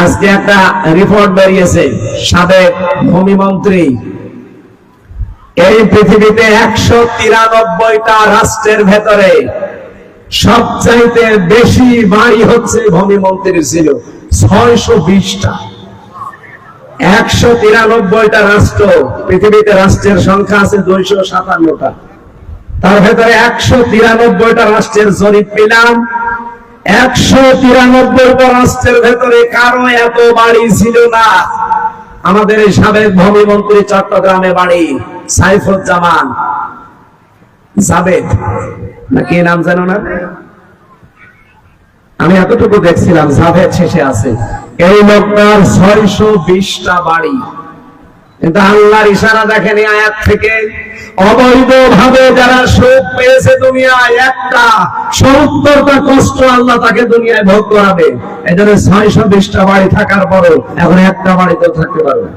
আজকে একটা রিপোর্ট বেরিয়েছে, সাবেক ভূমিমন্ত্রী এই পৃথিবীতে 193টা রাষ্ট্রের ভেতরে সবচাইতে বেশি বাড়ি হচ্ছে ভূমিমন্ত্রীর ছিল 620টা। 193টা রাষ্ট্র, পৃথিবীতে রাষ্ট্রের সংখ্যা আছে 257টা, তার ভেতরে 193টা রাষ্ট্রের জরিপ পেলাম। 193টা রাষ্ট্রের ভেতরে কারো এত বাড়ি ছিল না। আমাদের এই সাবেক ভূমিমন্ত্রী চট্টগ্রামে বাড়ি, সাইফুজ্জামান জাবেদ নাকি নাম জানো না, আমি এতটুকু দেখছিলাম জাভেদ শেষে আছে। এই লোকটার 620টা বাড়ি। কিন্তু আল্লাহর ইশারা দেখেনি আয়াত থেকে, অবৈধভাবে যারা সুখ পেয়েছে দুনিয়ায়, একটা 70টা কষ্ট আল্লাহ তাকে দুনিয়ায় ভোগ করাবে। এই জন্য 620টা বাড়ি থাকার পরও এখন একটা বাড়িতেও থাকতে পারবে।